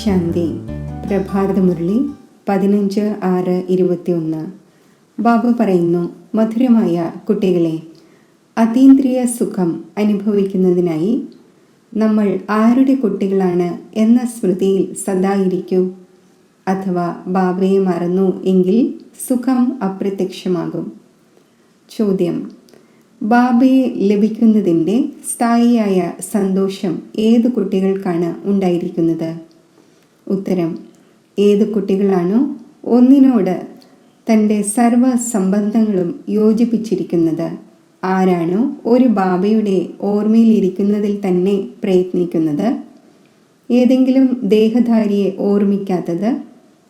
ശാന്തി. പ്രഭാതമുരളി 15/6/21. ബാബു പറയുന്നു, മധുരമായ കുട്ടികളെ, അതീന്ദ്രിയ സുഖം അനുഭവിക്കുന്നതിനായി നമ്മൾ ആരുടെ കുട്ടികളാണ് എന്ന സ്മൃതിയിൽ സദായിരിക്കൂ. അഥവാ ബാബയെ മറന്നു എങ്കിൽ സുഖം അപ്രത്യക്ഷമാകും. ചോദ്യം: ബാബയെ ലഭിക്കുന്നതിൻ്റെ സ്ഥായിയായ സന്തോഷം ഏതു കുട്ടികൾക്കാണ് ഉണ്ടായിരിക്കുന്നത്? ഉത്തരം: ഏതു കുട്ടികളാണോ ഒന്നിനോട് തൻ്റെ സർവ സംബന്ധങ്ങളും യോജിപ്പിച്ചിരിക്കുന്നത്, ആരാണോ ഒരു ബാബയുടെ ഓർമ്മയിലിരിക്കുന്നതിൽ തന്നെ പ്രയത്നിക്കുന്നത്, ഏതെങ്കിലും ദേഹധാരിയെ ഓർമ്മിക്കാത്തത്,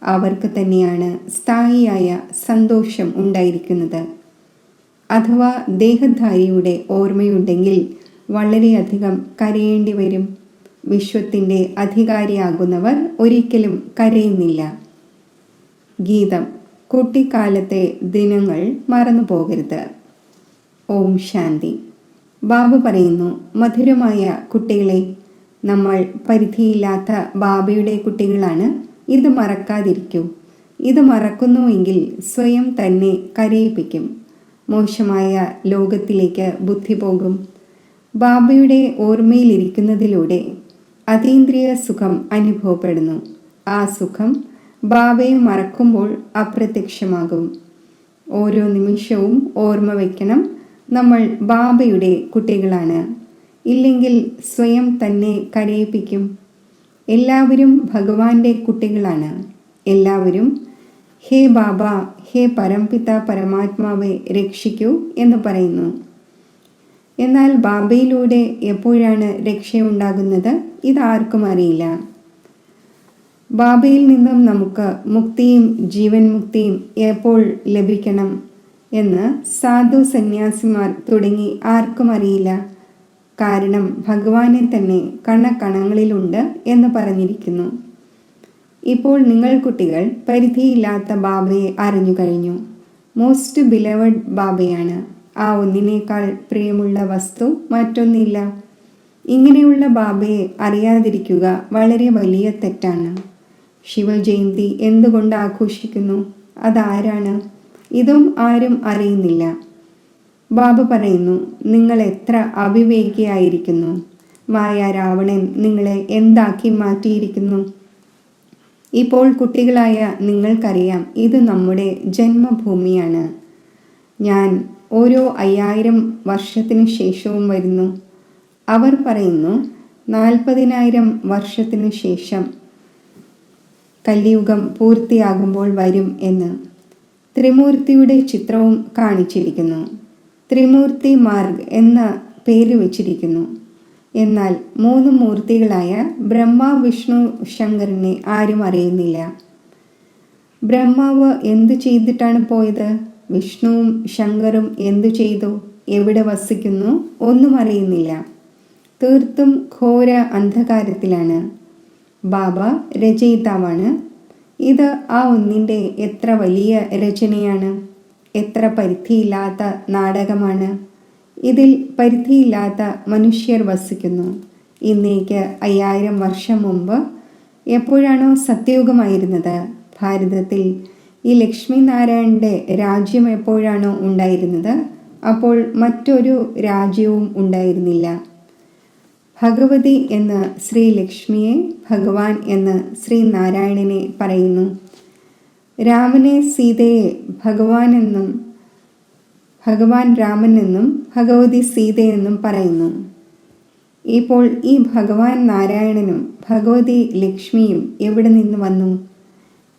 അവർക്ക് തന്നെയാണ് സ്ഥായിയായ സന്തോഷം ഉണ്ടായിരിക്കുന്നത്. അഥവാ ദേഹധാരിയുടെ ഓർമ്മയുണ്ടെങ്കിൽ വളരെയധികം കരയേണ്ടി വരും. വിശ്വത്തിൻ്റെ അധികാരിയാകുന്നവർ ഒരിക്കലും കരയുന്നില്ല. ഗീതം: കുട്ടിക്കാലത്തെ ദിനങ്ങൾ മറന്നു പോകരുത്. ഓം ശാന്തി. ബാബു പറയുന്നു, മധുരമായ കുട്ടികളെ, നമ്മൾ പരിധിയില്ലാത്ത ബാബയുടെ കുട്ടികളാണ്. ഇത് മറക്കാതിരിക്കൂ. ഇത് മറക്കുന്നുവെങ്കിൽ സ്വയം തന്നെ കരയിപ്പിക്കും. മോശമായ ലോകത്തിലേക്ക് ബുദ്ധി പോകും. ബാബയുടെ ഓർമ്മയിലിരിക്കുന്നതിലൂടെ അതീന്ദ്രിയ സുഖം അനുഭവപ്പെടുന്നു. ആ സുഖം ബാബയെ മറക്കുമ്പോൾ അപ്രത്യക്ഷമാകും. ഓരോ നിമിഷവും ഓർമ്മ വയ്ക്കണം, നമ്മൾ ബാബയുടെ കുട്ടികളാണ്. ഇല്ലെങ്കിൽ സ്വയം തന്നെ കരയിപ്പിക്കും. എല്ലാവരും ഭഗവാന്റെ കുട്ടികളാണ്. എല്ലാവരും ഹേ ബാബ, ഹേ പരംപിത പരമാത്മാവെ രക്ഷിക്കൂ എന്ന് പറയുന്നു. എന്നാൽ ബാബയിലൂടെ എപ്പോഴാണ് രക്ഷയുണ്ടാകുന്നത്? ഇതാർക്കും അറിയില്ല. ബാബയിൽ നിന്നും നമുക്ക് മുക്തിയും ജീവൻ മുക്തിയും എപ്പോൾ ലഭിക്കണം എന്ന് സാധു സന്യാസിമാർ തുടങ്ങി ആർക്കും അറിയില്ല. കാരണം ഭഗവാനെ തന്നെ കണക്കണങ്ങളിലുണ്ട് എന്ന് പറഞ്ഞിരിക്കുന്നു. ഇപ്പോൾ നിങ്ങൾ കുട്ടികൾ പരിധിയില്ലാത്ത ബാബയെ അറിഞ്ഞു കഴിഞ്ഞു. മോസ്റ്റ് ബിലവഡ് ബാബയാണ്. ആ ഒന്നിനേക്കാൾ പ്രിയമുള്ള വസ്തു മറ്റൊന്നില്ല. ഇങ്ങനെയുള്ള ബാബയെ അറിയാതിരിക്കുക വളരെ വലിയ തെറ്റാണ്. ശിവജയന്തി എന്തുകൊണ്ട് ആഘോഷിക്കുന്നു? അതാരാണ്? ഇതും ആരും അറിയുന്നില്ല. ബാബ പറയുന്നു, നിങ്ങൾ എത്ര അവിവേകിയായിരിക്കുന്നു. മായ രാവണൻ നിങ്ങളെ എന്താക്കി മാറ്റിയിരിക്കുന്നു. ഇപ്പോൾ കുട്ടികളായ നിങ്ങൾക്കറിയാം, ഇത് നമ്മുടെ ജന്മഭൂമിയാണ്. ഞാൻ ഓരോ 5000 വർഷത്തിനു ശേഷവും വരുന്നു. അവർ പറയുന്നു 40,000 വർഷത്തിനു ശേഷം കലിയുഗം പൂർത്തിയാകുമ്പോൾ വരും എന്ന്. ത്രിമൂർത്തിയുടെ ചിത്രവും കാണിച്ചിരിക്കുന്നു. ത്രിമൂർത്തി മാർഗ് എന്ന പേര് വച്ചിരിക്കുന്നു. എന്നാൽ 3 മൂർത്തികളായ ബ്രഹ്മ, വിഷ്ണു, ശങ്കരനെ ആരും അറിയുന്നില്ല. ബ്രഹ്മാവ് എന്തു ചെയ്തിട്ടാണ് പോയത്? വിഷ്ണുവും ശങ്കറും എന്തു ചെയ്തു? എവിടെ വസിക്കുന്നു? ഒന്നും അറിയുന്നില്ല. തീർത്തും ഘോര അന്ധകാരത്തിലാണ്. ബാബ രചയിതാവാണ്. ഇത് ആ ഒന്നിൻ്റെ എത്ര വലിയ രചനയാണ്! എത്ര പരിധിയില്ലാത്ത നാടകമാണ്! ഇതിൽ പരിധിയില്ലാത്ത മനുഷ്യർ വസിക്കുന്നു. ഇന്നേക്ക് 5000 വർഷം മുമ്പ് എപ്പോഴാണോ സത്യയുഗമായിരുന്നത്, ഭാരതത്തിൽ ഈ ലക്ഷ്മി നാരായണന്റെ രാജ്യം എപ്പോഴാണോ ഉണ്ടായിരുന്നത്, അപ്പോൾ മറ്റൊരു രാജ്യവും ഉണ്ടായിരുന്നില്ല. ഭഗവതി എന്ന് ശ്രീലക്ഷ്മിയെ, ഭഗവാൻ എന്ന് ശ്രീനാരായണനെ പറയുന്നു. രാമനെ സീതയെ ഭഗവാനെന്നും, ഭഗവാൻ രാമൻ എന്നും ഭഗവതി സീതയെന്നും പറയുന്നു. ഇപ്പോൾ ഈ ഭഗവാൻ നാരായണനും ഭഗവതി ലക്ഷ്മിയും എവിടെ നിന്ന് വന്നു?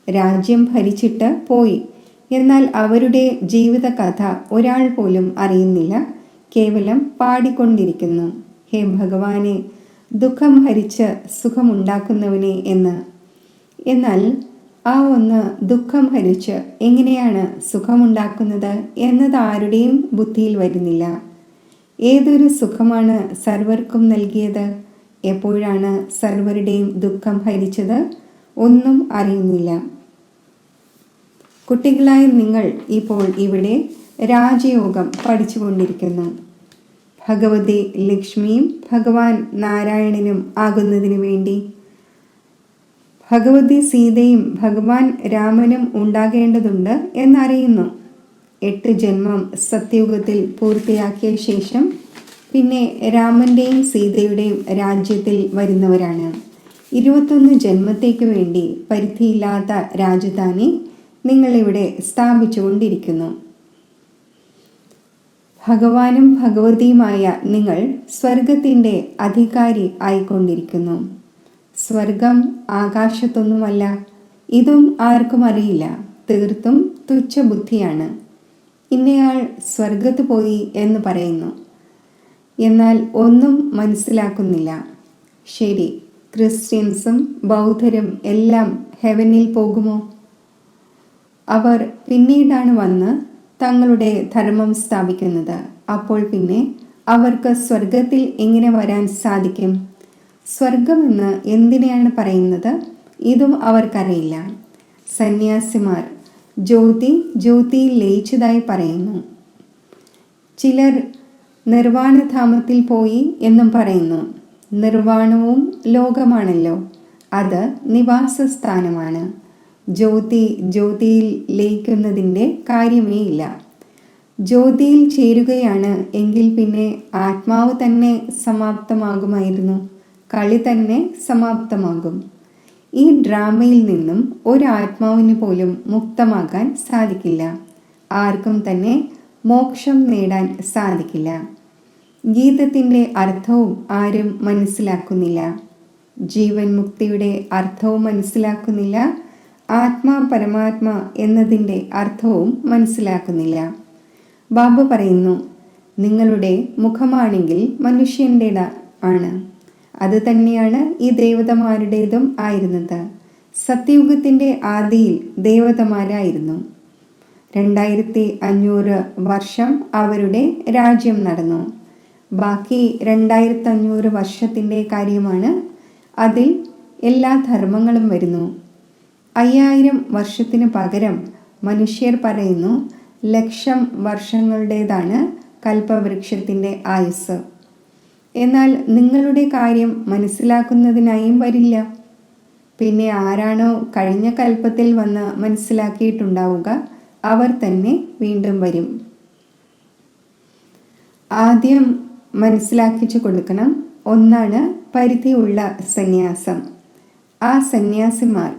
രാജ്യം ഭരിച്ചിട്ട് പോയി. എന്നാൽ അവരുടെ ജീവിത കഥ ഒരാൾ പോലും അറിയുന്നില്ല. കേവലം പാടിക്കൊണ്ടിരിക്കുന്നു, ഹേ ഭഗവാനെ, ദുഃഖം ഹരിച്ച് സുഖമുണ്ടാക്കുന്നവനെ എന്ന്. എന്നാൽ ആ ഒന്ന് ദുഃഖം ഹരിച്ച് എങ്ങനെയാണ് സുഖമുണ്ടാക്കുന്നത് എന്നത് ആരുടെയും ബുദ്ധിയിൽ വരുന്നില്ല. ഏതൊരു സുഖമാണ് സർവർക്കും നൽകിയത്? എപ്പോഴാണ് സർവരുടെയും ദുഃഖം ഹരിച്ചത്? ഒന്നും അറിയുന്നില്ല. കുട്ടികളായ നിങ്ങൾ ഇപ്പോൾ ഇവിടെ രാജയോഗം പഠിച്ചുകൊണ്ടിരിക്കുന്നു. ഭഗവതി ലക്ഷ്മിയും ഭഗവാൻ നാരായണനും ആകുന്നതിനു വേണ്ടി ഭഗവതി സീതയും ഭഗവാൻ രാമനും ഉണ്ടാകേണ്ടതുണ്ട് എന്നറിയുന്നു. 8 ജന്മം സത്യയുഗത്തിൽ പൂർത്തിയാക്കിയ ശേഷം പിന്നെ രാമൻ്റെയും സീതയുടെയും രാജ്യത്തിൽ വരുന്നവരാണ്. 21 ജന്മത്തേക്ക് വേണ്ടി പരിധിയില്ലാത്ത രാജധാനി നിങ്ങളിവിടെ സ്ഥാപിച്ചുകൊണ്ടിരിക്കുന്നു. ഭഗവാനും ഭഗവതിയുമായ നിങ്ങൾ സ്വർഗത്തിൻ്റെ അധികാരി ആയിക്കൊണ്ടിരിക്കുന്നു. സ്വർഗം ആകാശത്തൊന്നുമല്ല. ഇതും ആർക്കും അറിയില്ല. തീർത്തും തുച്ഛബുദ്ധിയാണ്. ഇന്നയാൾ സ്വർഗത്ത് പോയി എന്ന് പറയുന്നു, എന്നാൽ ഒന്നും മനസ്സിലാക്കുന്നില്ല. ശരി, ക്രിസ്ത്യൻസും ബൗദ്ധരും എല്ലാം ഹെവനിൽ പോകുമോ? അവർ പിന്നീടാണ് വന്ന് തങ്ങളുടെ ധർമ്മം സ്ഥാപിക്കുന്നത്. അപ്പോൾ പിന്നെ അവർക്ക് സ്വർഗത്തിൽ എങ്ങനെ വരാൻ സാധിക്കും? സ്വർഗമെന്ന് എന്തിനെയാണ് പറയുന്നത്? ഇതും അവർക്കറിയില്ല. സന്യാസിമാർ ജ്യോതിയിൽ ലയിച്ചതായി പറയുന്നു. ചിലർ നിർവാണധാമത്തിൽ പോയി എന്നും പറയുന്നു. നിർവാണവും ലോകമാണല്ലോ, അത് നിവാസസ്ഥാനമാണ്. ജ്യോതിയിൽ ലയിക്കുന്നതിൻ്റെ കാര്യമേ ഇല്ല. ജ്യോതിയിൽ ചേരുകയാണ് എങ്കിൽ പിന്നെ ആത്മാവ് തന്നെ സമാപ്തമാകുമായിരുന്നു. കളി തന്നെ സമാപ്തമാകും. ഈ ഡ്രാമയിൽ നിന്നും ഒരാത്മാവിന് പോലും മുക്തമാകാൻ സാധിക്കില്ല. ആർക്കും തന്നെ മോക്ഷം നേടാൻ സാധിക്കില്ല. ഗീതത്തിൻ്റെ അർത്ഥവും ആരും മനസ്സിലാക്കുന്നില്ല. ജീവൻ മുക്തിയുടെ അർത്ഥവും മനസ്സിലാക്കുന്നില്ല. ആത്മാ പരമാത്മ എന്നതിൻ്റെ അർത്ഥവും മനസ്സിലാക്കുന്നില്ല. ബാബ പറയുന്നു, നിങ്ങളുടെ മുഖമാണെങ്കിൽ മനുഷ്യൻ്റെതാ ആണ്. അത് തന്നെയാണ് ഈ ദേവതമാരുടേതും ആയിരുന്നത്. സത്യയുഗത്തിൻ്റെ ആദിയിൽ ദേവതമാരായിരുന്നു. 2500 വർഷം അവരുടെ രാജ്യം നടന്നു. ബാക്കി 2500 വർഷത്തിൻ്റെ കാര്യമാണ്. അതിൽ എല്ലാ ധർമ്മങ്ങളും വരുന്നു. 5000 വർഷത്തിന് പകരം മനുഷ്യർ പറയുന്നു 1,00,000 വർഷങ്ങളുടേതാണ് കൽപ്പവൃക്ഷത്തിൻ്റെ ആയുസ്. എന്നാൽ നിങ്ങളുടെ കാര്യം മനസ്സിലാക്കുന്നതിനായും വരില്ല. പിന്നെ ആരാണോ കഴിഞ്ഞ കൽപ്പത്തിൽ വന്ന് മനസ്സിലാക്കിയിട്ടുണ്ടാവുക അവർ തന്നെ വീണ്ടും വരും. ആദ്യം മനസ്സിലാക്കിച്ചു കൊടുക്കണം. ഒന്നാണ് പരിധിയുള്ള സന്യാസം. ആ സന്യാസിമാർ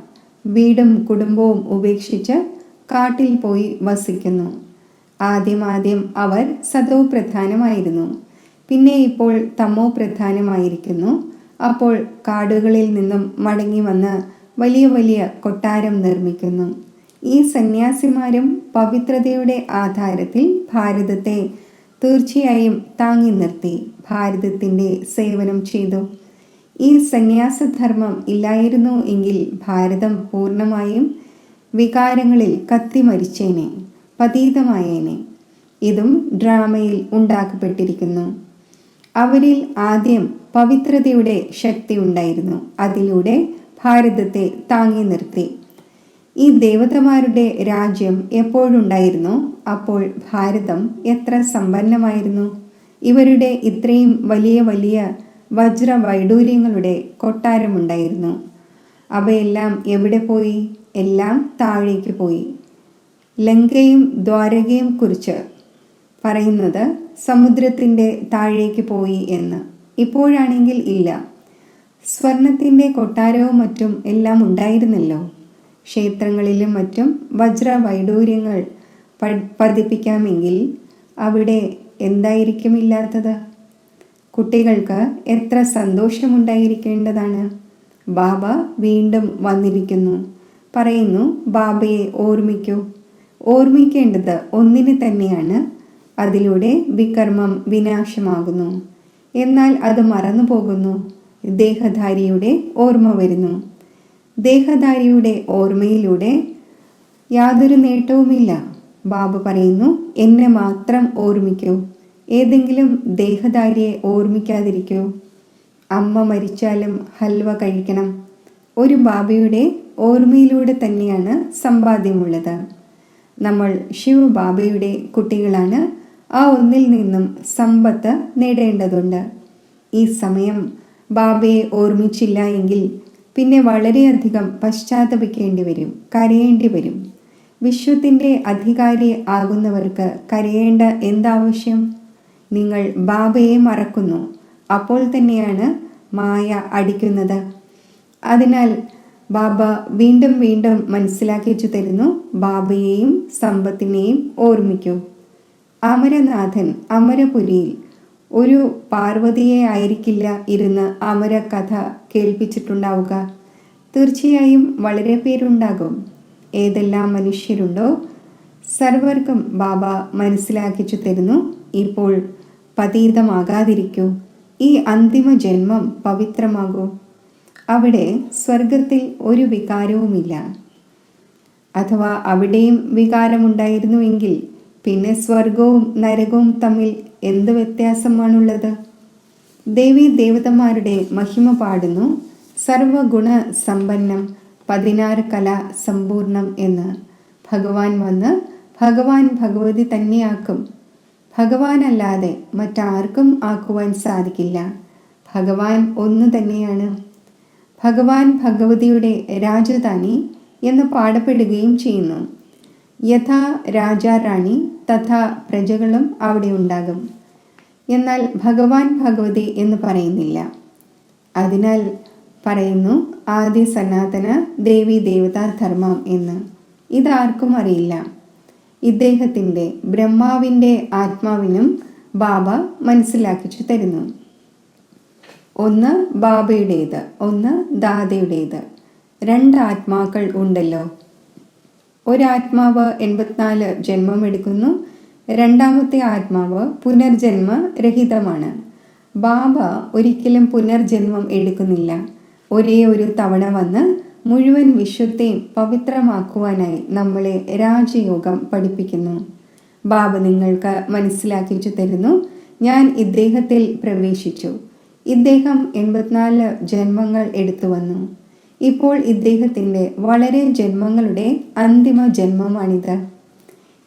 വീടും കുടുംബവും ഉപേക്ഷിച്ച് കാട്ടിൽ പോയി വസിക്കുന്നു. ആദ്യം അവർ സതോ പ്രധാനമായിരുന്നു. പിന്നെ ഇപ്പോൾ തമോ പ്രധാനമായിരിക്കുന്നു. അപ്പോൾ കാടുകളിൽ നിന്നും മടങ്ങി വന്ന് വലിയ കൊട്ടാരം നിർമ്മിക്കുന്നു. ഈ സന്യാസിമാരും പവിത്രതയുടെ ആധാരത്തിൽ ഭാരതത്തെ തീർച്ചയായും താങ്ങി നിർത്തി ഭാരതത്തിൻ്റെ സേവനം ചെയ്തു. ഈ സന്യാസധർമ്മം ഇല്ലായിരുന്നു എങ്കിൽ ഭാരതം പൂർണ്ണമായും വികാരങ്ങളിൽ കത്തിമരിച്ചേനെ, പതീതമായേനെ. ഇതും ഡ്രാമയിൽ ഉണ്ടാക്കപ്പെട്ടിരിക്കുന്നു. അവരിൽ ആദ്യം പവിത്രതയുടെ ശക്തി ഉണ്ടായിരുന്നു. അതിലൂടെ ഭാരതത്തെ താങ്ങി നിർത്തി. ഈ ദേവതമാരുടെ രാജ്യം എപ്പോഴുണ്ടായിരുന്നു അപ്പോൾ ഭാരതം എത്ര സമ്പന്നമായിരുന്നു. ഇവരുടെ ഇത്രയും വലിയ വജ്രവൈഡൂര്യങ്ങളുടെ കൊട്ടാരമുണ്ടായിരുന്നു. അവയെല്ലാം എവിടെ പോയി? എല്ലാം താഴേക്ക് പോയി. ലങ്കയും ദ്വാരകയും കുറിച്ച് പറയുന്നത് സമുദ്രത്തിൻ്റെ താഴേക്ക് പോയി എന്ന്. ഇപ്പോഴാണെങ്കിൽ ഇല്ല. സ്വർണത്തിൻ്റെ കൊട്ടാരവും മറ്റും എല്ലാം ഉണ്ടായിരുന്നല്ലോ. ക്ഷേത്രങ്ങളിലും മറ്റും വജ്രവൈഡൂര്യങ്ങൾ പതിപ്പിക്കാമെങ്കിൽ അവിടെ എന്തായിരിക്കും ഇല്ലാത്തത്? കുട്ടികൾക്ക് എത്ര സന്തോഷമുണ്ടായിരിക്കേണ്ടതാണ്. ബാബ വീണ്ടും വന്നിരിക്കുന്നു. പറയുന്നു, ബാബയെ ഓർമ്മിക്കൂ. ഓർമ്മിക്കേണ്ടത് ഒന്നിനെ തന്നെയാണ്. അതിലൂടെ വികർമ്മം വിനാശമാകുന്നു. എന്നാൽ അത് മറന്നു പോകുന്നു. ദേഹധാരിയുടെ ഓർമ്മ വരുന്നു. ദേഹധാരിയുടെ ഓർമ്മയിലൂടെ യാതൊരു നേട്ടവുമില്ല. ബാബ പറയുന്നു, എന്നെ മാത്രം ഓർമ്മിക്കൂ. ഏതെങ്കിലും ദേഹധാരിയെ ഓർമ്മിക്കാതിരിക്കൂ. അമ്മ മരിച്ചാലും ഹൽവ കഴിക്കണം. ഒരു ബാബയുടെ ഓർമ്മയിലൂടെ തന്നെയാണ് സമ്പാദ്യമുള്ളത്. നമ്മൾ ശിവബാബയുടെ കുട്ടികളാണ്. ആ ഒന്നിൽ നിന്നും സമ്പത്ത് നേടേണ്ടതുണ്ട്. ഈ സമയം ബാബയെ ഓർമ്മിച്ചില്ല എങ്കിൽ പിന്നെ വളരെയധികം പശ്ചാത്തപിക്കേണ്ടി വരും, കരയേണ്ടി വരും. വിശ്വത്തിൻ്റെ അധികാരി ആകുന്നവർക്ക് കരയേണ്ട എന്താവശ്യം? നിങ്ങൾ ബാബയെ മറക്കുന്നു, അപ്പോൾ തന്നെയാണ് മായ അടിക്കുന്നത്. അതിനാൽ ബാബ വീണ്ടും വീണ്ടും മനസ്സിലാക്കിച്ചു തരുന്നു, ബാബയെയും സമ്പത്തിനെയും ഓർമ്മിക്കൂ. അമരനാഥൻ അമരപുരിയിൽ ഒരു പാർവതിയെ ആയിരിക്കില്ല ഇരുന്ന് അമര കഥ കേൾപ്പിച്ചിട്ടുണ്ടാവുക. തീർച്ചയായും വളരെ പേരുണ്ടാകും. ഏതെല്ലാം മനുഷ്യരുണ്ടോ സർവർക്കും ബാബ മനസ്സിലാക്കിച്ചു തരുന്നു, ഇപ്പോൾ പതീതമാകാതിരിക്കൂ, ഈ അന്തിമ ജന്മം പവിത്രമാകൂ. അവിടെ സ്വർഗത്തിൽ ഒരു വികാരവുമില്ല. അഥവാ അവിടെയും വികാരമുണ്ടായിരുന്നുവെങ്കിൽ പിന്നെ സ്വർഗവും നരകവും തമ്മിൽ എന്ത് വ്യത്യാസമാണുള്ളത്? ദേവീ ദേവതമാരുടെ മഹിമ പാടുന്നു, സർവഗുണ സമ്പന്നം 16 കല സമ്പൂർണം എന്ന്. ഭഗവാൻ വന്ന് ഭഗവാൻ ഭഗവതി തന്നെയാക്കും. ഭഗവാനല്ലാതെ മറ്റാർക്കും ആക്കുവാൻ സാധിക്കില്ല. ഭഗവാൻ ഒന്നു തന്നെയാണ്. ഭഗവാൻ ഭഗവതിയുടെ രാജധാനി എന്ന് പാടപ്പെടുകയും ചെയ്യുന്നു. യഥാ രാജാറാണി തഥാ പ്രജകളും അവിടെ ഉണ്ടാകും. എന്നാൽ ഭഗവാൻ ഭഗവതി എന്ന് പറയുന്നില്ല. അതിനാൽ പറയുന്നു ആദി സനാതന ദേവി ദേവതാ ധർമ്മം എന്ന്. ഇതാർക്കും അറിയില്ല. ഇദ്ദേഹത്തിൻ്റെ ബ്രഹ്മാവിൻ്റെ ആത്മാവിനും ബാബ മനസ്സിലാക്കിച്ചു തരുന്നു. ഒന്ന് ബാബയുടേത്, ഒന്ന് ദാദയുടേത്. 2 ആത്മാക്കൾ ഉണ്ടല്ലോ. ഒരാത്മാവ് 84 ജന്മം എടുക്കുന്നു, രണ്ടാമത്തെ ആത്മാവ് പുനർജന്മ രഹിതമാണ്. ബാബ ഒരിക്കലും പുനർജന്മം എടുക്കുന്നില്ല. ഒരേ ഒരു തവണ വന്ന് മുഴുവൻ വിശ്വത്തെയും പവിത്രമാക്കുവാനായി നമ്മളെ രാജയോഗം പഠിപ്പിക്കുന്നു. ബാബ നിങ്ങൾക്ക് മനസ്സിലാക്കിച്ചു തരുന്നു, ഞാൻ ഇദ്ദേഹത്തിൽ പ്രവേശിച്ചു. ഇദ്ദേഹം 84 ജന്മങ്ങൾ എടുത്തു വന്നു. ഇപ്പോൾ ഇദ്ദേഹത്തിൻ്റെ വളരെ ജന്മങ്ങളുടെ അന്തിമ ജന്മമാണിത്.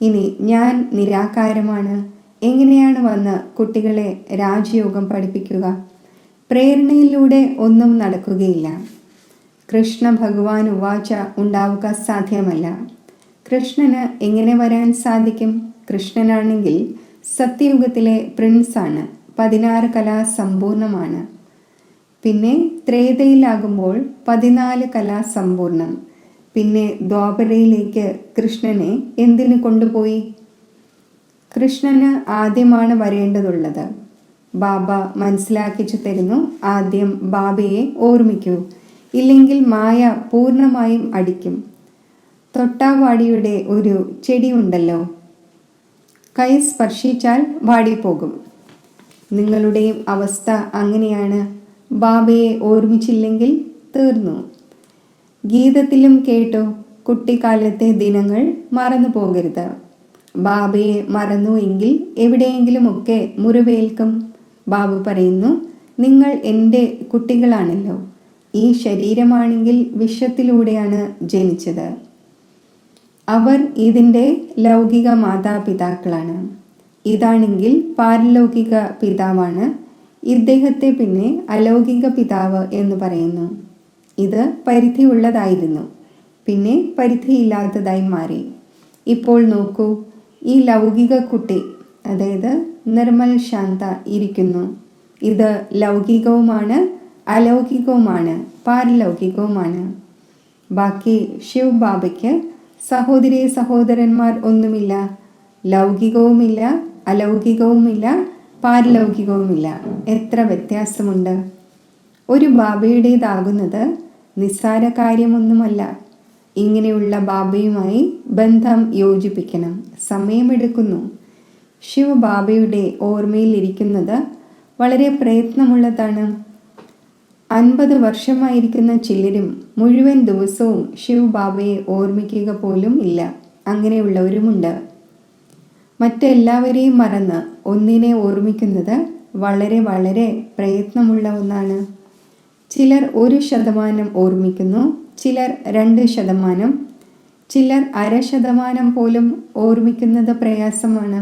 ഇനി ഞാൻ നിരാകാരമാണ്. എങ്ങനെയാണ് വന്ന് കുട്ടികളെ രാജയോഗം പഠിപ്പിക്കുക? പ്രേരണയിലൂടെ ഒന്നും നടക്കുകയില്ല. കൃഷ്ണ ഭഗവാൻ ഉവാച ഉണ്ടാവുക സാധ്യമല്ല. കൃഷ്ണന് എങ്ങനെ വരാൻ സാധിക്കും? കൃഷ്ണനാണെങ്കിൽ സത്യയുഗത്തിലെ പ്രിൻസാണ്. 16 കലാ സമ്പൂർണമാണ്. പിന്നെ ത്രേതയിലാകുമ്പോൾ 14 കലാ സമ്പൂർണം. പിന്നെ ദ്വാപരയിലേക്ക് കൃഷ്ണനെ എന്തിനു കൊണ്ടുപോയി? കൃഷ്ണന് ആദ്യമാണ് വരേണ്ടതുള്ളത്. ബാബ മനസ്സിലാക്കിച്ചു തരുന്നു, ആദ്യം ബാബയെ ഓർമ്മിക്കൂ, ഇല്ലെങ്കിൽ മായ പൂർണ്ണമായും അടിക്കും. തൊട്ടാവാടിയുടെ ഒരു ചെടി ഉണ്ടല്ലോ, കൈ സ്പർശിച്ചാൽ വാടിപ്പോകും. നിങ്ങളുടെയും അവസ്ഥ അങ്ങനെയാണ്. ബാബയെ ഓർമ്മിച്ചില്ലെങ്കിൽ തീർന്നു. ഗീതത്തിലും കേട്ടു, കുട്ടിക്കാലത്തെ ദിനങ്ങൾ മറന്നു പോകരുത്. ബാബയെ മറന്നു എങ്കിൽ എവിടെയെങ്കിലുമൊക്കെ മുറിവേൽക്കും. ബാബു പറയുന്നു, നിങ്ങൾ എൻ്റെ കുട്ടികളാണല്ലോ. ഈ ശരീരമാണെങ്കിൽ വിശ്വത്തിലൂടെയാണ് ജനിച്ചത്. അവർ ഇതിൻ്റെ ലൗകിക മാതാപിതാക്കളാണ്. ഇതാണെങ്കിൽ പാരലൗകിക പിതാവാണ്. ഇദ്ദേഹത്തെ പിന്നെ അലൗകിക പിതാവ് എന്ന് പറയുന്നു. ഇത് പരിധിയുള്ളതായിരുന്നു, പിന്നെ പരിധിയില്ലാത്തതായി മാറി. ഇപ്പോൾ നോക്കൂ, ഈ ലൗകിക കുട്ടി, അതായത് നിർമ്മൽ ശാന്ത ഇരിക്കുന്നു. ഇത് ലൗകികവുമാണ്, അലൗകികവുമാണ്, പാരലൗകികവുമാണ്. ബാക്കി ശിവ് ബാബയ്ക്ക് സഹോദരി സഹോദരന്മാർ ഒന്നുമില്ല. ലൗകികവുമില്ല, അലൗകികവുമില്ല, പാരലൗകികവുമില്ല. എത്ര വ്യത്യാസമുണ്ട്! ഒരു ബാബയുടേതാകുന്നത് നിസ്സാര കാര്യമൊന്നുമല്ല. ഇങ്ങനെയുള്ള ബാബയുമായി ബന്ധം യോജിപ്പിക്കണം. സമയമെടുക്കുന്നു. ശിവ് ബാബയുടെ ഓർമ്മയിൽ ഇരിക്കുന്നത് വളരെ പ്രയത്നമുള്ളതാണ്. 50 വർഷമായിരിക്കുന്ന ചിലരും മുഴുവൻ ദിവസവും ശിവ് ബാബയെ ഓർമ്മിക്കുക പോലും ഇല്ല. അങ്ങനെയുള്ളവരുമുണ്ട്. മറ്റെല്ലാവരെയും മറന്ന് ഒന്നിനെ ഓർമ്മിക്കുന്നത് വളരെ വളരെ പ്രയത്നമുള്ള ഒന്നാണ്. ചിലർ 1% ഓർമ്മിക്കുന്നു, ചിലർ 2%, ചിലർ 0.5% പോലും ഓർമ്മിക്കുന്നത് പ്രയാസമാണ്.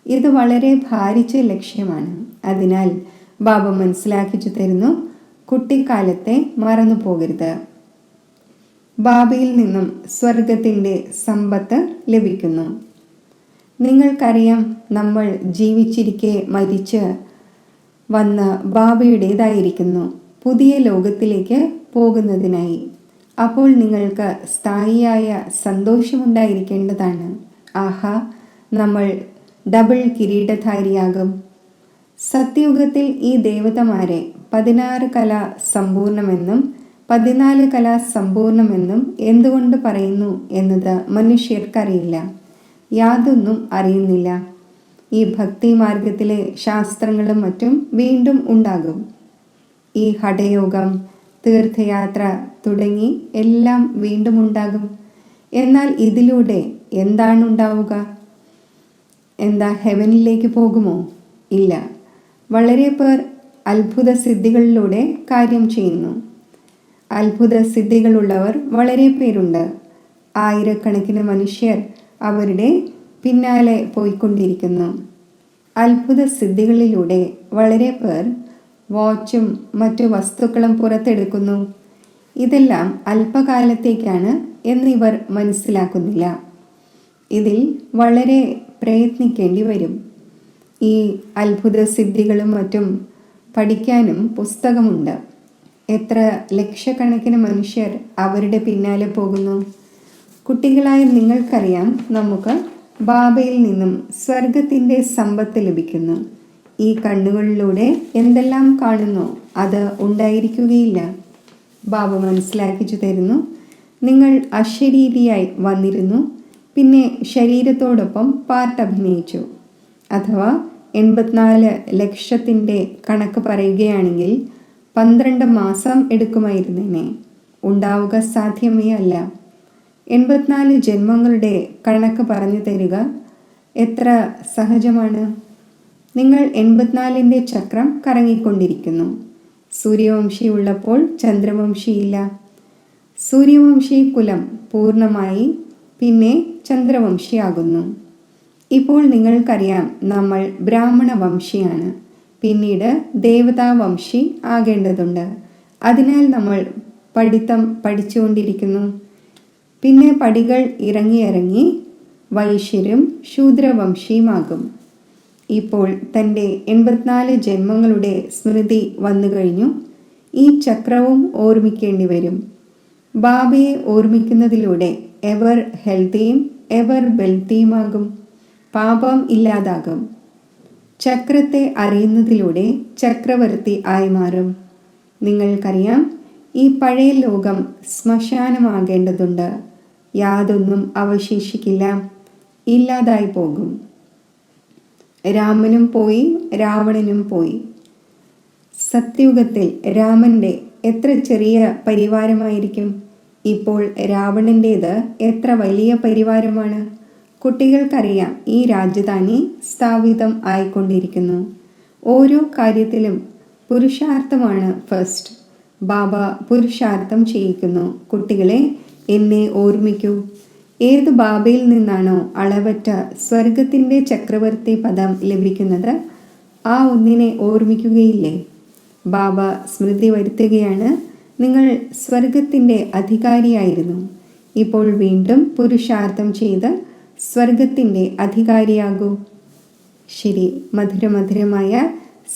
ഇത് വളരെ ഭാരിച്ച ലക്ഷ്യമാണ്. അതിനാൽ ബാബ മനസ്സിലാക്കിച്ചു തരുന്നു, കുട്ടിക്കാലത്തെ മറന്നു പോകരുത്. ബാബയിൽ നിന്നും സ്വർഗത്തിൻ്റെ സമ്പത്ത് ലഭിക്കുന്നു. നിങ്ങൾക്കറിയാം, നമ്മൾ ജീവിച്ചിരിക്കെ മരിച്ച് വന്ന് ബാബയുടേതായിരിക്കുന്നു പുതിയ ലോകത്തിലേക്ക് പോകുന്നതിനായി. അപ്പോൾ നിങ്ങൾക്ക് സ്ഥായിയായ സന്തോഷമുണ്ടായിരിക്കേണ്ടതാണ്. ആഹാ, നമ്മൾ ഡബിൾ കിരീടധാരിയാകും. സത്യയുഗത്തിൽ ഈ ദേവതമാരെ 16 കല സമ്പൂർണമെന്നും 14 കല സമ്പൂർണമെന്നും എന്തുകൊണ്ട് പറയുന്നു എന്നത് മനുഷ്യർക്കറിയില്ല. യാതൊന്നും അറിയുന്നില്ല. ഈ ഭക്തി മാർഗത്തിലെ ശാസ്ത്രങ്ങളും മറ്റും വീണ്ടും ഉണ്ടാകും. ഈ ഹഠയോഗം, തീർത്ഥയാത്ര തുടങ്ങി എല്ലാം വീണ്ടും ഉണ്ടാകും. എന്നാൽ ഇതിലൂടെ എന്താണ് ഉണ്ടാവുക? എന്താ ഹെവനിലേക്ക് പോകുമോ? ഇല്ല. വളരെ പേർ അത്ഭുത സിദ്ധികളിലൂടെ കാര്യം ചെയ്യുന്നു. അത്ഭുത സിദ്ധികളുള്ളവർ വളരെ പേരുണ്ട്. ആയിരക്കണക്കിന് മനുഷ്യർ അവരുടെ പിന്നാലെ പോയിക്കൊണ്ടിരിക്കുന്നു. അത്ഭുത സിദ്ധികളിലൂടെ വളരെ പേർ വാച്ചും മറ്റു വസ്തുക്കളും പുറത്തെടുക്കുന്നു. ഇതെല്ലാം അല്പകാലത്തേക്കാണ് എന്നിവർ മനസ്സിലാക്കുന്നില്ല. ഇതിൽ വളരെ പ്രയത്നിക്കേണ്ടി വരും. ഈ അത്ഭുത സിദ്ധികളും മറ്റും പഠിക്കാനും പുസ്തകമുണ്ട്. എത്ര ലക്ഷക്കണക്കിന് മനുഷ്യർ അവരുടെ പിന്നാലെ പോകുന്നു. കുട്ടികളായ നിങ്ങൾക്കറിയാം, നമുക്ക് ബാബയിൽ നിന്നും സ്വർഗത്തിൻ്റെ സമ്പത്ത് ലഭിക്കുന്നു. ഈ കണ്ണുകളിലൂടെ എന്തെല്ലാം കാണുന്നോ അത് ഉണ്ടായിരിക്കുകയില്ല. ബാബ മനസ്സിലാക്കിച്ചു തരുന്നു, നിങ്ങൾ അശരീരിയായി വന്നിരുന്നു, പിന്നെ ശരീരത്തോടൊപ്പം പാർട്ട് അഭിനയിച്ചു. അഥവാ 84 ലക്ഷത്തിൻ്റെ കണക്ക് പറയുകയാണെങ്കിൽ 12 മാസം എടുക്കുമായിരുന്നേനെ. ഉണ്ടാവുക സാധ്യമേ അല്ല. 84 ജന്മങ്ങളുടെ കണക്ക് പറഞ്ഞു തരിക എത്ര സഹജമാണ്. നിങ്ങൾ 84ൻ്റെ ചക്രം കറങ്ങിക്കൊണ്ടിരിക്കുന്നു. സൂര്യവംശി ഉള്ളപ്പോൾ ചന്ദ്രവംശിയില്ല. സൂര്യവംശി കുലം പൂർണ്ണമായി പിന്നെ ചന്ദ്രവംശിയാകുന്നു. ഇപ്പോൾ നിങ്ങൾക്കറിയാം, നമ്മൾ ബ്രാഹ്മണ വംശിയാണ്. പിന്നീട് ദേവതാവംശി ആകേണ്ടതുണ്ട്. അതിനാൽ നമ്മൾ പഠിച്ചുകൊണ്ടിരിക്കുന്നു. പിന്നെ പടികൾ ഇറങ്ങി വൈശ്യരും ശൂദ്രവംശിയുമാകും. ഇപ്പോൾ തൻ്റെ 84 ജന്മങ്ങളുടെ സ്മൃതി വന്നു കഴിഞ്ഞു. ഈ ചക്രവും ഓർമ്മിക്കേണ്ടി വരും. ബാബയെ ഓർമ്മിക്കുന്നതിലൂടെ എവർ ഹെൽത്തിയും എവർ വെൽത്തിയുമാകും. പാപം ഇല്ലാതാകും. ചക്രത്തെ അറിയുന്നതിലൂടെ ചക്രവർത്തി ആയി മാറും. നിങ്ങൾക്കറിയാം, ഈ പഴയ ലോകം ശ്മശാനമാകേണ്ടതുണ്ട്. യാതൊന്നും അവശേഷിക്കില്ല, ഇല്ലാതായി പോകും. രാമനും പോയി, രാവണനും പോയി. സത്യയുഗത്തിൽ രാമൻ്റെ എത്ര ചെറിയ പരിവാരമായിരിക്കും. ഇപ്പോൾ രാവണൻ്റേത് എത്ര വലിയ പരിവാരമാണ്. കുട്ടികൾക്കറിയാം, ഈ രാജധാനി സ്ഥാപിതം ആയിക്കൊണ്ടിരിക്കുന്നു. ഓരോ കാര്യത്തിലും പുരുഷാർത്ഥമാണ് ഫസ്റ്റ്. ബാബ പുരുഷാർത്ഥം ചെയ്യിക്കുന്നു. കുട്ടികളെ, എന്നെ ഓർമ്മിക്കൂ. ഏത് ബാബയിൽ നിന്നാണോ അളവറ്റ സ്വർഗത്തിൻ്റെ ചക്രവർത്തി പദം ലഭിക്കുന്നത്, ആ ഒന്നിനെ ഓർമ്മിക്കുകയില്ലേ? ബാബ സ്മൃതി വരുത്തുകയാണ്, നിങ്ങൾ സ്വർഗത്തിൻ്റെ അധികാരിയായിരുന്നു. ഇപ്പോൾ വീണ്ടും പുരുഷാർത്ഥം ചെയ്ത് സ്വർഗത്തിൻ്റെ അധികാരിയാകൂ. ശരി. മധുരമധുരമായ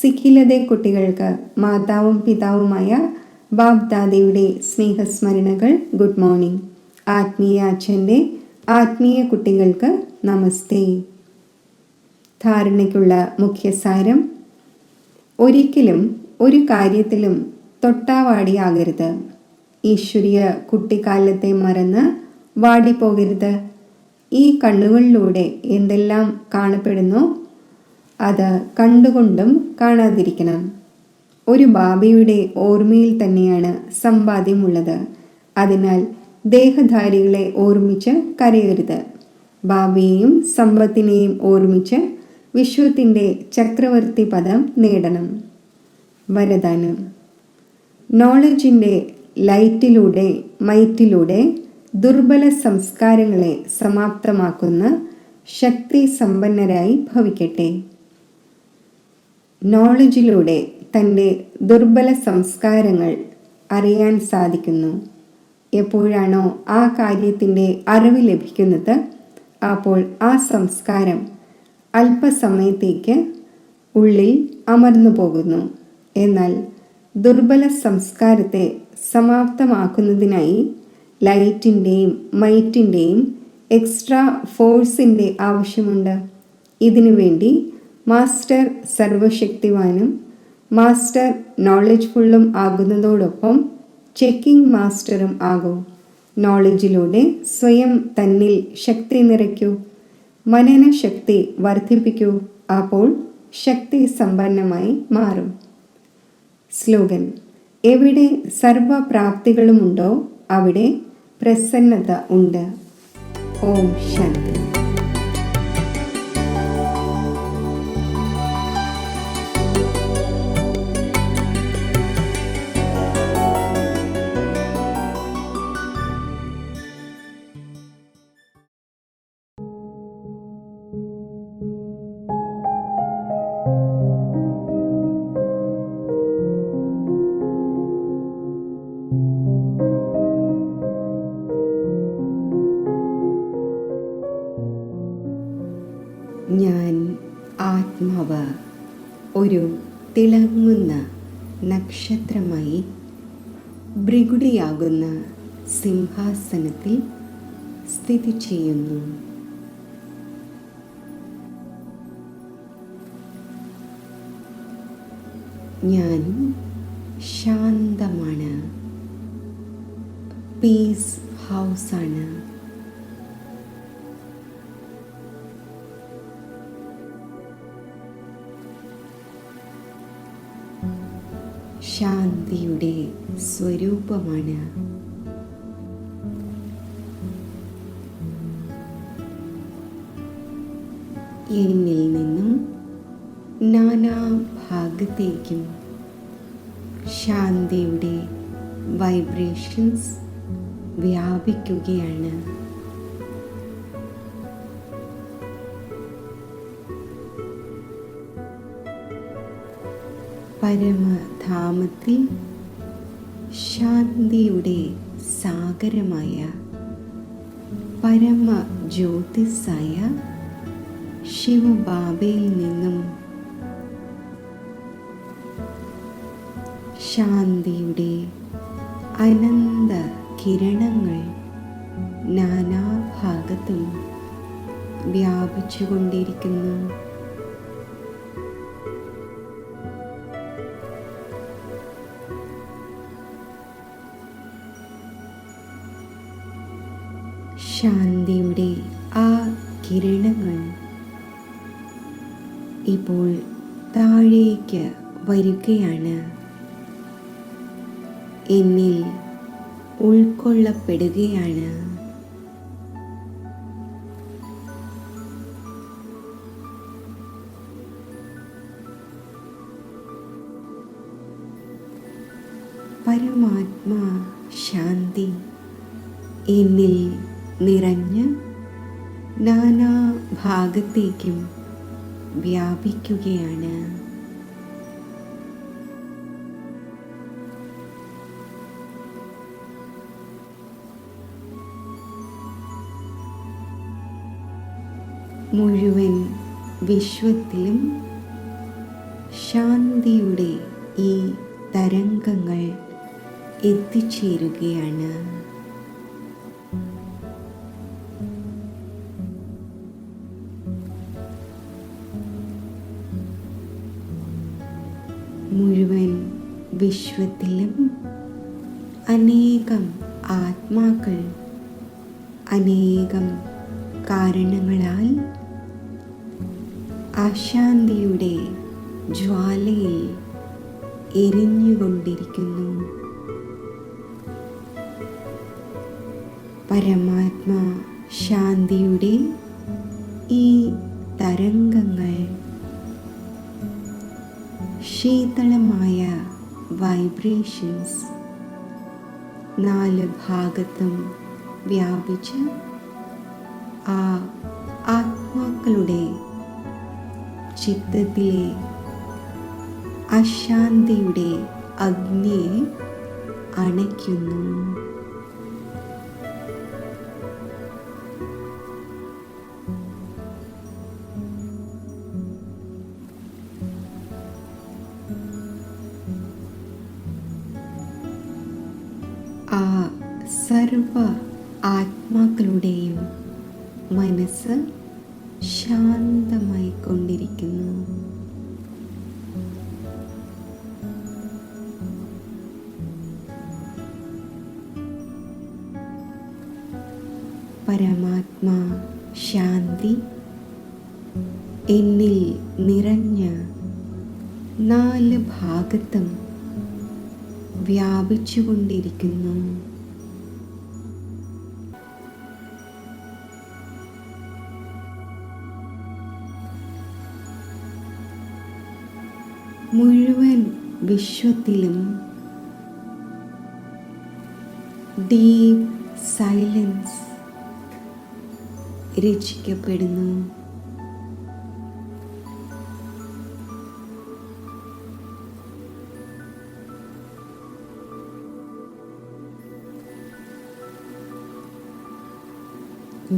സിഖിലതെ കുട്ടികൾക്ക് മാതാവും പിതാവുമായ ബാബ് ദാദയുടെ സ്നേഹസ്മരണകൾ. Good morning. ആത്മീയ അച്ഛൻ്റെ ആത്മീയ കുട്ടികൾക്ക് നമസ്തേ. ധാരണയ്ക്കുള്ള മുഖ്യസാരം: ഒരിക്കലും ഒരു കാര്യത്തിലും തൊട്ടാവാടിയാകരുത്. ഈശ്വരീയ കുട്ടിക്കാലത്തെ മറന്ന് വാടിപ്പോകരുത്. ഈ കണ്ണുകളിലൂടെ എന്തെല്ലാം കാണപ്പെടുന്നോ അത് കണ്ടുകൊണ്ടും കാണാതിരിക്കണം. ഒരു ബാബയുടെ ഓർമ്മയിൽ തന്നെയാണ് സമ്പാദ്യമുള്ളത്. അതിനാൽ ദേഹധാരികളെ ഓർമ്മിച്ച് കരയരുത്. ബാബയെയും സമ്പത്തിനെയും ഓർമ്മിച്ച് വിശ്വത്തിൻ്റെ ചക്രവർത്തി പദം നേടണം. വരദാനം: നോളജിൻ്റെ ലൈറ്റിലൂടെ മൈറ്റിലൂടെ ദുർബല സംസ്കാരങ്ങളെ സമാപ്തമാക്കുന്ന ശക്തി സമ്പന്നരായി ഭവിക്കട്ടെ. നോളജിലൂടെ തൻ്റെ ദുർബല സംസ്കാരങ്ങൾ അറിയാൻ സാധിക്കുന്നു. എപ്പോഴാണോ ആ കാര്യത്തിൻ്റെ അറിവ് ലഭിക്കുന്നത്, അപ്പോൾ ആ സംസ്കാരം അല്പസമയത്തേക്ക് ഉള്ളിൽ അമർന്നു പോകുന്നു. എന്നാൽ ദുർബല സംസ്കാരത്തെ സമാപ്തമാക്കുന്നതിനായി ലൈറ്റിൻ്റെയും മൈറ്റിൻ്റെയും എക്സ്ട്രാ ഫോഴ്സിൻ്റെ ആവശ്യമുണ്ട്. ഇതിനുവേണ്ടി മാസ്റ്റർ സർവശക്തിവാനും മാസ്റ്റർ നോളജ്ഫുള്ളും ആകുന്നതോടൊപ്പം ചെക്കിംഗ് മാസ്റ്ററും ആകൂ. നോളജിലൂടെ സ്വയം തന്നിൽ ശക്തി നിറയ്ക്കൂ, മനനശക്തി വർദ്ധിപ്പിക്കൂ. അപ്പോൾ ശക്തി സമ്പന്നമായി മാറും. സ്ലോഗൻ: എവിടെ സർവപ്രാപ്തികളുമുണ്ടോ അവിടെ പ്രസന്നത ഉണ്ട്. ഓം ശാന്തി. ഞാൻ ആത്മാവ് ഒരു തിളങ്ങുന്ന നക്ഷത്രമായി ഭൃഗുടിയാകുന്ന സിംഹാസനത്തിൽ സ്ഥിതി ചെയ്യുന്നു. ഞാൻ ശാന്തമാണ്. പീസ് ഹൗസാണ്. ശാന്തിയുടെ സ്വരൂപമാണ്. എന്നിൽ നിന്നും നാനാഭാഗത്തേക്കും ശാന്തിയുടെ വൈബ്രേഷൻസ് വ്യാപിക്കുകയാണ്. പരമധാമത്തിൽ ശാന്തിയുടെ സാഗരമായ പരമജ്യോതിസായ ശിവബാബയിൽ നിന്നും ശാന്തിയുടെ അനന്ത കിരണങ്ങൾ നാനാഭാഗത്തും വ്യാപിച്ചുകൊണ്ടിരിക്കുന്നു. ശാന്തിയുടെ ആ കിരണങ്ങൾ ഇപ്പോൾ താഴേക്ക് വരികയാണ്. എന്നിൽ ഉൾക്കൊള്ളപ്പെടുകയാണ്. പരമാത്മാ ശാന്തി എന്നിൽ നിറഞ്ഞ് നാനാഭാഗത്തേക്കും വ്യാപിക്കുകയാണ്. മുഴുവൻ വിശ്വത്തിലും ശാന്തിയുടെ ഈ തരംഗങ്ങൾ എത്തിച്ചേരുകയാണ്. മുഴുവൻ വിശ്വത്തിലും അനേകം ആത്മാക്കൾ അനേകം കാരണങ്ങളാൽ അശാന്തിയുടെ ജ്വാലയിൽ എരിഞ്ഞുകൊണ്ടിരിക്കുന്നു. പരമാത്മാ ശാന്തിയുടെ ഈ തരംഗങ്ങൾ ശീതളമായ വൈബ്രേഷൻസ് 4 ഭാഗത്തും വ്യാപിച്ച് ആ ആത്മാക്കളുടെ ചിത്തത്തിലെ അശാന്തിയുടെ അഗ്നിയെ അണയ്ക്കുന്നു. ആ സർവ ആത്മാക്കളുടെയും മനസ്സ് ശാന്തമായി കൊണ്ടിരിക്കുന്നു. പരമാത്മാ ശാന്തി എന്നിൽ നിറഞ്ഞ് 4 ഭാഗത്തും വ്യാപിച്ചുകൊണ്ടിരിക്കുന്നു. മുഴുവൻ വിശ്വത്തിലും ഡീപ് സൈലൻസ് രചിക്കപ്പെടുന്നു.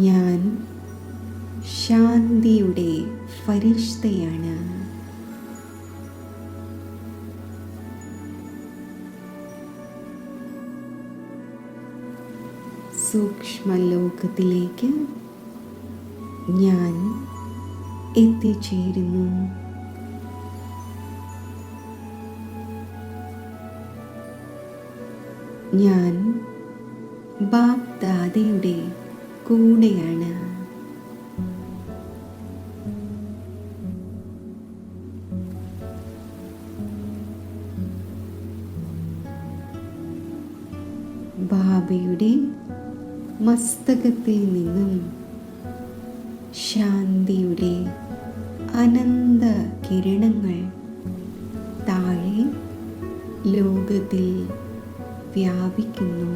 ഞാൻ ശാന്തിയുടെ ഫരിഷ്തയാണ്. സൂക്ഷ്മലോകത്തിലേക്ക് ഞാൻ എത്തിച്ചേരുന്നു. ഞാൻ ബാപ് ദാദയുടെ കൂടെയാണ്. ബാബയുടെ മസ്തകത്തിൽ നിന്നും ശാന്തിയുടെ അനന്ത കിരണങ്ങൾ താഴെ ലോകത്തിൽ വ്യാപിക്കുന്നു.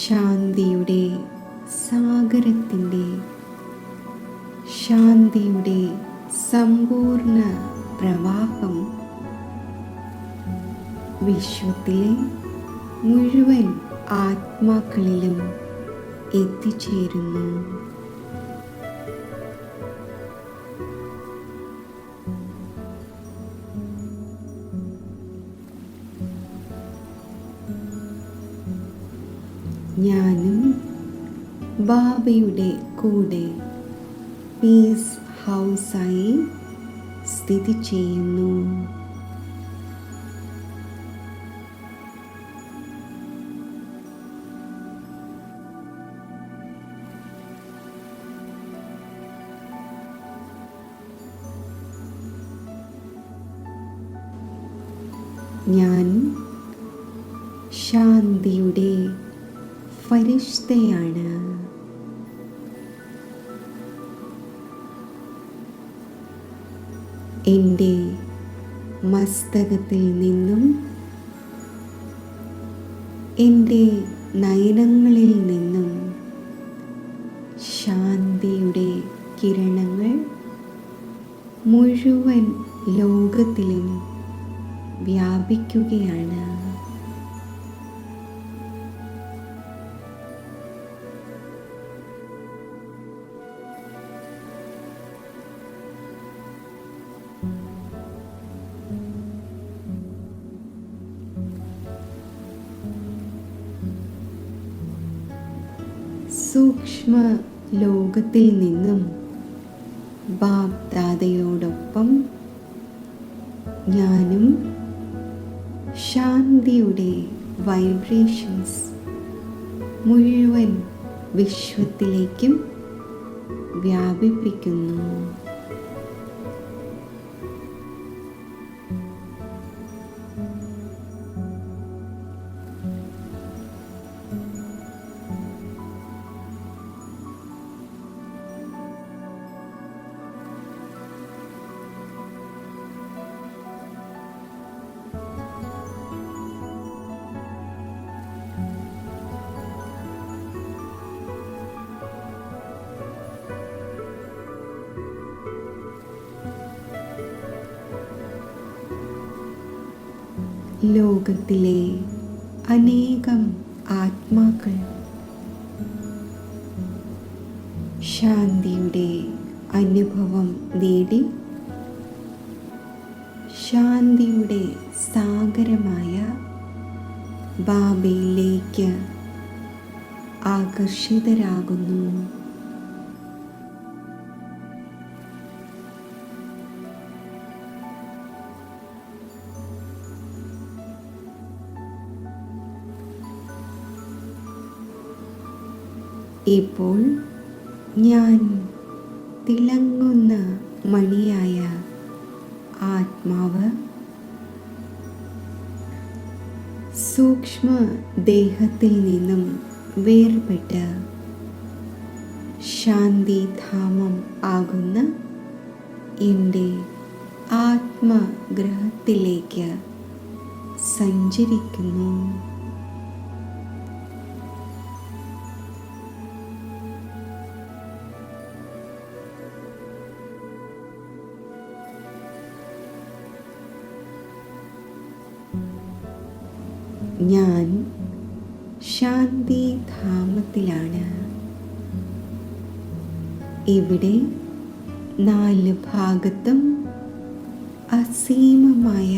ശാന്തിയുടെ സാഗരത്തിൻ്റെ ശാന്തിയുടെ സമ്പൂർണ്ണ പ്രവാഹം വിശ്വത്തിലെ മുഴുവൻ ആത്മാക്കളിലും എത്തിച്ചേരുന്നു. ഞാനും ബാബയുടെ കൂടെ പീസ് ഹൗസായി സ്ഥിതി ചെയ്യുന്നു. ഞാൻ ശാന്തിയുടെ ഫരിഷ്തയാണ്. എൻ്റെ മസ്തകത്തിൽ നിന്നും എൻ്റെ നയനങ്ങളിൽ നിന്നും ശാന്തിയുടെ കിരണങ്ങൾ മുഴുവൻ ലോകത്തിലും വ്യാപിക്കുകയാണ്. സൂക്ഷ്മ ലോകത്തിൽ നിന്നും ബാപ് ദാദയോടൊപ്പം ഞാനും ശാന്തിയുടെ വൈബ്രേഷൻസ് മുഴുവൻ വിശ്വത്തിലേക്കും വ്യാപിപ്പിക്കുന്നു. ലോകത്തിലെ അനേകം ആത്മാക്കൾ ശാന്തിയുടെ അനുഭവം നേടി ശാന്തിയുടെ സാഗരമായ ബാബയിലേക്ക് ആകർഷിതരാകുന്നു. ഇപ്പോൾ ഞാൻ തിളങ്ങുന്ന മണിയായ ആത്മാവ് സൂക്ഷ്മ ദേഹത്തിൽ നിന്നും വേർപെട്ട് ശാന്തിധാമം ആകുന്ന എൻ്റെ ആത്മഗ്രഹത്തിലേക്ക് സഞ്ചരിക്കുന്നു. ഞാൻ ശാന്തിധാമത്തിലാണ്. ഇവിടെ 4 ഭാഗത്തും അസീമമായ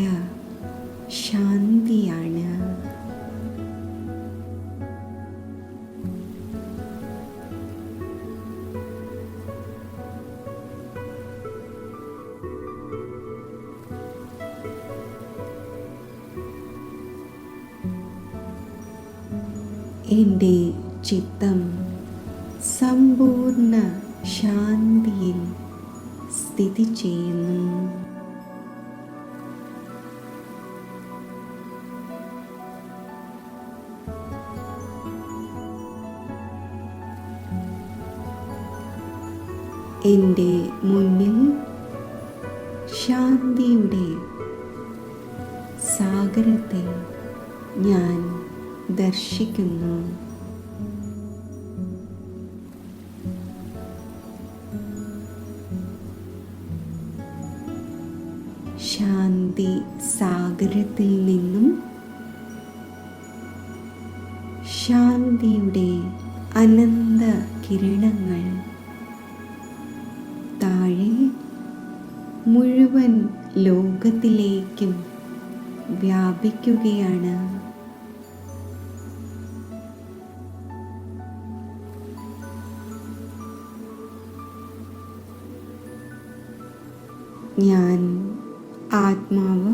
ശാന്തിയാണ്. എൻ്റെ ചിത്തം സമ്പൂർണ്ണ ശാന്തിയിൽ സ്ഥിതി ചെയ്യുന്നു. എൻ്റെ മുന്നിൽ ശാന്തിയുടെ സാഗരത്തെ ഞാൻ ദർശിക്കുന്നു. ശാന്തി സാഗരത്തിൽ നിന്നും ശാന്തിയുടെ അനന്ത കിരണങ്ങൾ താഴെ മുഴുവൻ ലോകത്തിലേക്കും വ്യാപിക്കുകയാണ്. ഞാൻ ആത്മാവ്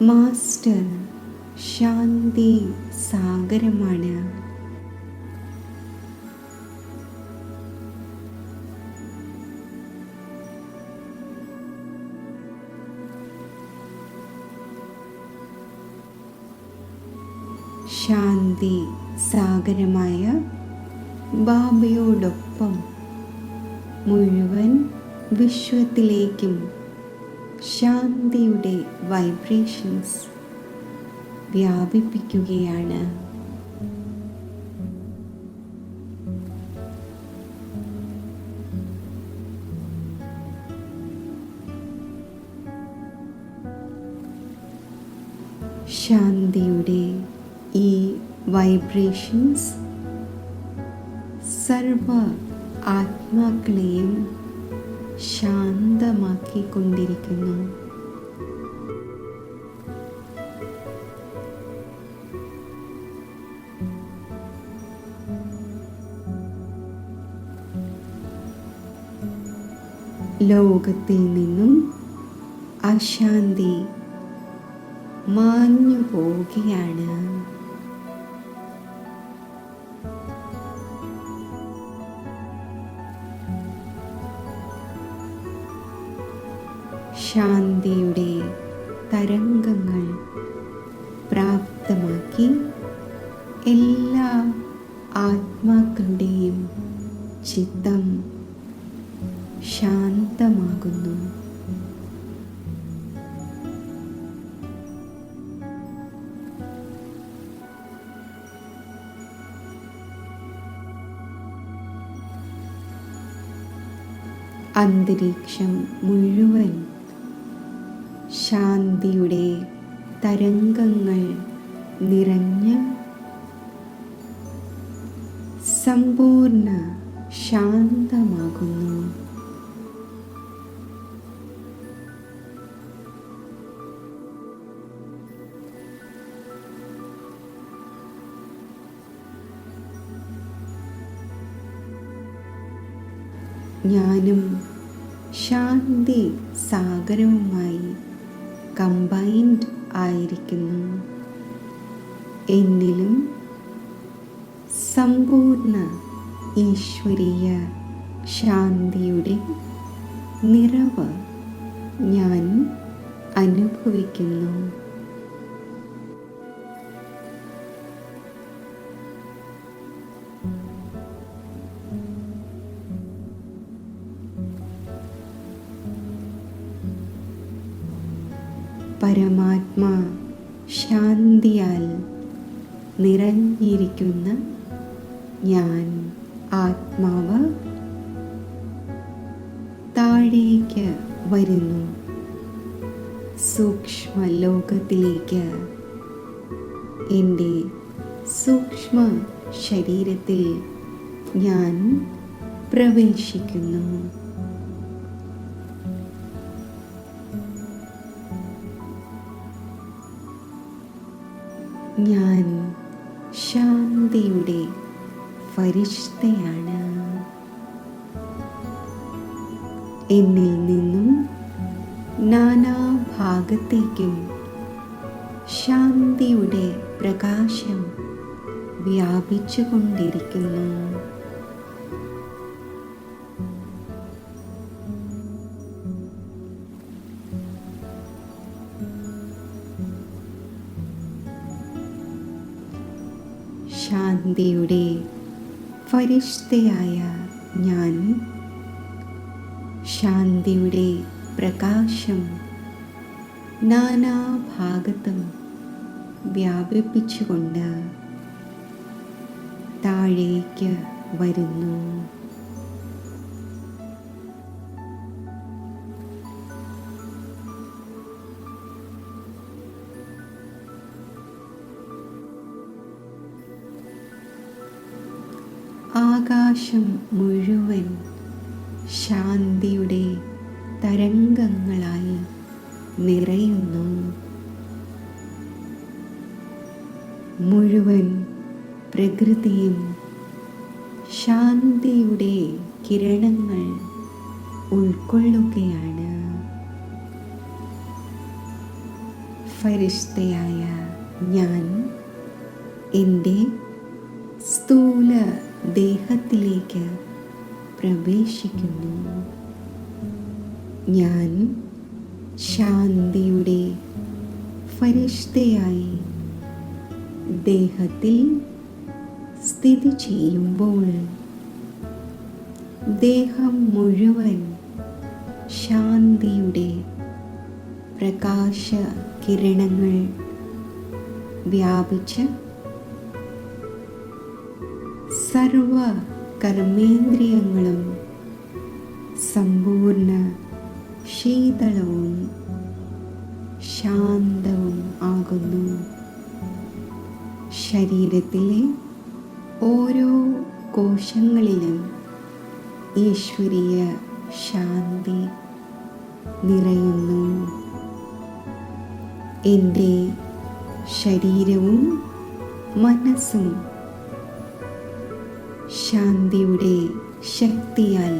മാസ്റ്റർ ശാന്തി സാഗരമാണ്. ശാന്തി സാഗരമായ ബാബയോടൊപ്പം മുഴുവൻ വിശ്വത്തിലേക്കും ശാന്തിയുടെ വൈബ്രേഷൻസ് വ്യാപിപ്പിക്കുകയാണ്. ശാന്തിയുടെ ഈ വൈബ്രേഷൻസ് സർവ ആത്മാക്കളെയും ശാന്തമാക്കിക്കൊണ്ടിരിക്കുന്നു. ലോകത്തിൽ നിന്നും അശാന്തി മാഞ്ഞു പോവുകയാണ്. ശാന്തിയുടെ തരംഗങ്ങൾ പ്രാപ്തമാക്കി എല്ലാ ആത്മാക്കളുടെയും ചിത്തം ശാന്തമാകുന്നു. അന്തരീക്ഷം മുഴുവൻ ശാന്തിയുടെ തരംഗങ്ങൾ നിറഞ്ഞ് സമ്പൂർണ്ണ ശാന്തമാകുന്നു. ഞാനും ശാന്തി സാഗരവുമായി കമ്പൈൻഡ് ആയിരിക്കുന്നു. എന്നിലും സമ്പൂർണ്ണ ഈശ്വരീയ ശാന്തിയുടെ നിറവ് ഞാൻ അനുഭവിക്കുന്നു. പരമാത്മാ ശാന്തിയാൽ നിറഞ്ഞിരിക്കുന്ന ഞാൻ ആത്മാവ് താഴേക്ക് വരുന്നു. സൂക്ഷ്മ ലോകത്തിലേക്ക്, എൻ്റെ സൂക്ഷ്മ ശരീരത്തിൽ ഞാൻ പ്രവേശിക്കുന്നു. ഞാൻ ശാന്തിയുടെ ഫരിഷ്തയാണ്. എന്നിൽ നിന്നും നാനാഭാഗത്തേക്കും ശാന്തിയുടെ പ്രകാശം വ്യാപിച്ചുകൊണ്ടിരിക്കുന്നു. ശാന്തിയുടെ ഫരിഷ്തയായ ഞാൻ ശാന്തിയുടെ പ്രകാശം നാനാഭാഗത്തും വ്യാപിപ്പിച്ചുകൊണ്ട് താഴേക്ക് വരുന്നു. ആകാശം മുഴുവൻ ശാന്തിയുടെ തരംഗങ്ങളായി നിറയുന്നു. മുഴുവൻ പ്രകൃതിയും ശാന്തിയുടെ കിരണങ്ങൾ ഉൾക്കൊള്ളുകയാണ്. ഫരിഷ്തയായ ഞാൻ എൻ്റെ സ്ഥൂല ദേഹത്തിലേക്ക് പ്രവേശിക്കുന്നു. ഞാൻ ശാന്തിയുടെ ഫരിഷ്തയായി ദേഹത്തിൽ സ്ഥിതി ചെയ്യുമ്പോൾ ദേഹം മുഴുവൻ ശാന്തിയുടെ പ്രകാശ കിരണങ്ങൾ വ്യാപിച്ച് സർവ കർമ്മേന്ദ്രിയങ്ങളും സമ്പൂർണ്ണ ശീതളവും ശാന്തവും ആകുന്നു. ശരീരത്തിലെ ഓരോ കോശങ്ങളിലും ഈശ്വരീയ ശാന്തി നിറയുന്നു. എൻ്റെ ശരീരവും മനസ്സും ശാന്തിയുടെ ശക്തിയാൽ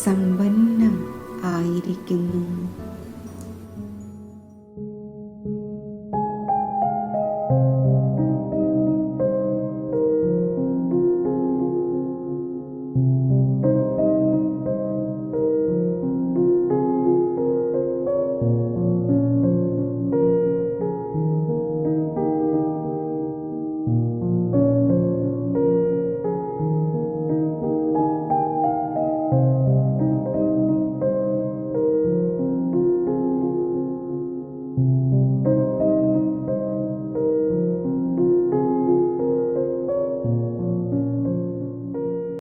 സമ്പന്നം ആയിരിക്കുന്നു.